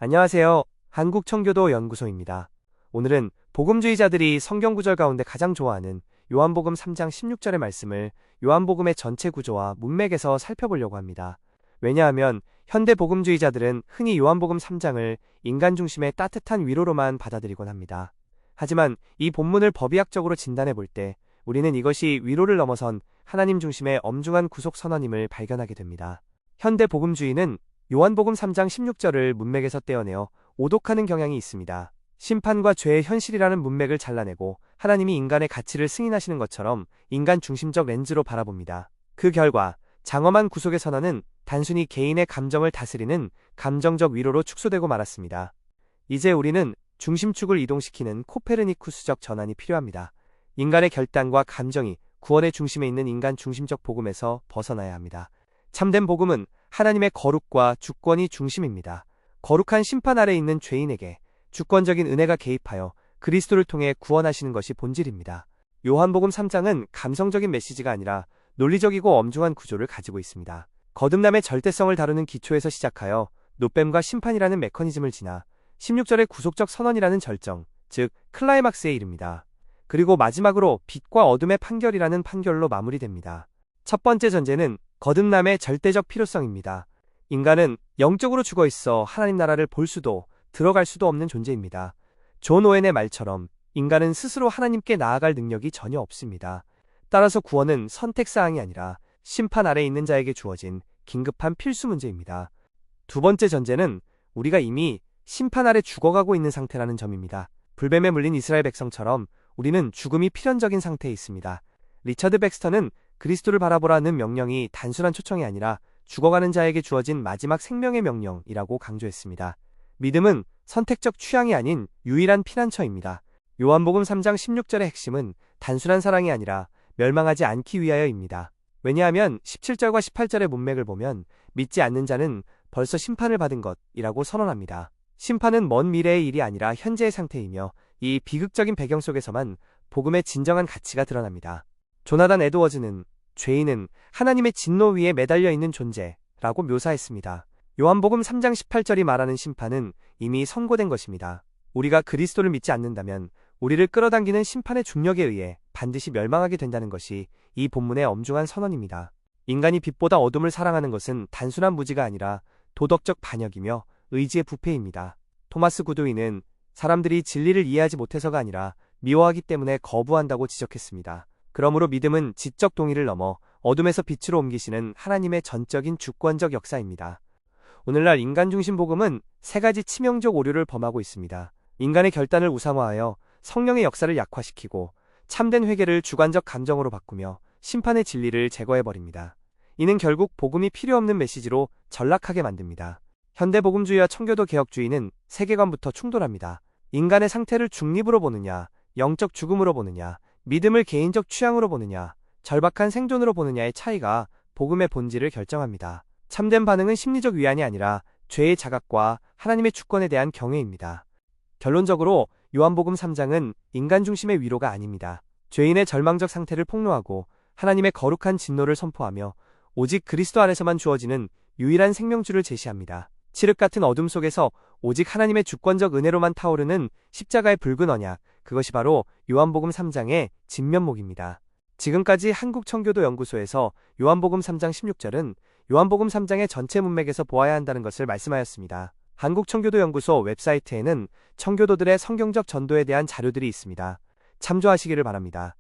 안녕하세요. 한국청교도 연구소입니다. 오늘은 복음주의자들이 성경 구절 가운데 가장 좋아하는 요한복음 3장 16절의 말씀을 요한복음의 전체 구조와 문맥에서 살펴보려고 합니다. 왜냐하면 현대 복음주의자들은 흔히 요한복음 3장을 인간 중심의 따뜻한 위로로만 받아들이곤 합니다. 하지만 이 본문을 법의학적으로 진단해 볼 때 우리는 이것이 위로를 넘어선 하나님 중심의 엄중한 구속 선언임을 발견하게 됩니다. 현대 복음주의는 요한복음 3장 16절을 문맥에서 떼어내어 오독하는 경향이 있습니다. 심판과 죄의 현실이라는 문맥을 잘라내고 하나님이 인간의 가치를 승인하시는 것처럼 인간 중심적 렌즈로 바라봅니다. 그 결과 장엄한 구속의 선언은 단순히 개인의 감정을 다스리는 감정적 위로로 축소되고 말았습니다. 이제 우리는 중심축을 이동시키는 코페르니쿠스적 전환이 필요합니다. 인간의 결단과 감정이 구원의 중심에 있는 인간 중심적 복음에서 벗어나야 합니다. 참된 복음은 하나님의 거룩과 주권이 중심입니다. 거룩한 심판 아래 있는 죄인에게 주권적인 은혜가 개입하여 그리스도를 통해 구원하시는 것이 본질입니다. 요한복음 3장은 감성적인 메시지가 아니라 논리적이고 엄중한 구조를 가지고 있습니다. 거듭남의 절대성을 다루는 기초에서 시작하여 노뱀과 심판이라는 메커니즘을 지나 16절의 구속적 선언이라는 절정, 즉 클라이막스에 이릅니다. 그리고 마지막으로 빛과 어둠의 판결이라는 판결로 마무리됩니다. 첫 번째 전제는 거듭남의 절대적 필요성입니다. 인간은 영적으로 죽어 있어 하나님 나라를 볼 수도 들어갈 수도 없는 존재입니다. 존 오웬의 말처럼 인간은 스스로 하나님께 나아갈 능력이 전혀 없습니다. 따라서 구원은 선택사항이 아니라 심판 아래 있는 자에게 주어진 긴급한 필수 문제입니다. 두 번째 전제는 우리가 이미 심판 아래 죽어가고 있는 상태라는 점입니다. 불뱀에 물린 이스라엘 백성처럼 우리는 죽음이 필연적인 상태에 있습니다. 리처드 백스터는 그리스도를 바라보라는 명령이 단순한 초청이 아니라 죽어가는 자에게 주어진 마지막 생명의 명령이라고 강조했습니다. 믿음은 선택적 취향이 아닌 유일한 피난처입니다. 요한복음 3장 16절의 핵심은 단순한 사랑이 아니라 멸망하지 않기 위하여입니다. 왜냐하면 17절과 18절의 문맥을 보면 믿지 않는 자는 벌써 심판을 받은 것이라고 선언합니다. 심판은 먼 미래의 일이 아니라 현재의 상태이며 이 비극적인 배경 속에서만 복음의 진정한 가치가 드러납니다. 조나단 에드워즈는 죄인은 하나님의 진노 위에 매달려 있는 존재라고 묘사했습니다. 요한복음 3장 18절이 말하는 심판은 이미 선고된 것입니다. 우리가 그리스도를 믿지 않는다면 우리를 끌어당기는 심판의 중력에 의해 반드시 멸망하게 된다는 것이 이 본문의 엄중한 선언입니다. 인간이 빛보다 어둠을 사랑하는 것은 단순한 무지가 아니라 도덕적 반역이며 의지의 부패입니다. 토마스 구드윈은 사람들이 진리를 이해하지 못해서가 아니라 미워하기 때문에 거부한다고 지적했습니다. 그러므로 믿음은 지적 동의를 넘어 어둠에서 빛으로 옮기시는 하나님의 전적인 주권적 역사입니다. 오늘날 인간 중심 복음은 세 가지 치명적 오류를 범하고 있습니다. 인간의 결단을 우상화하여 성령의 역사를 약화시키고 참된 회개를 주관적 감정으로 바꾸며 심판의 진리를 제거해버립니다. 이는 결국 복음이 필요 없는 메시지로 전락하게 만듭니다. 현대 복음주의와 청교도 개혁주의는 세계관부터 충돌합니다. 인간의 상태를 중립으로 보느냐, 영적 죽음으로 보느냐, 믿음을 개인적 취향으로 보느냐, 절박한 생존으로 보느냐의 차이가 복음의 본질을 결정합니다. 참된 반응은 심리적 위안이 아니라 죄의 자각과 하나님의 주권에 대한 경외입니다. 결론적으로 요한복음 3장은 인간 중심의 위로가 아닙니다. 죄인의 절망적 상태를 폭로하고 하나님의 거룩한 진노를 선포하며 오직 그리스도 안에서만 주어지는 유일한 생명줄을 제시합니다. 칠흑 같은 어둠 속에서 오직 하나님의 주권적 은혜로만 타오르는 십자가의 붉은 언약, 그것이 바로 요한복음 3장의 진면목입니다. 지금까지 한국청교도연구소에서 요한복음 3장 16절은 요한복음 3장의 전체 문맥에서 보아야 한다는 것을 말씀하였습니다. 한국청교도연구소 웹사이트에는 청교도들의 성경적 전도에 대한 자료들이 있습니다. 참조하시기를 바랍니다.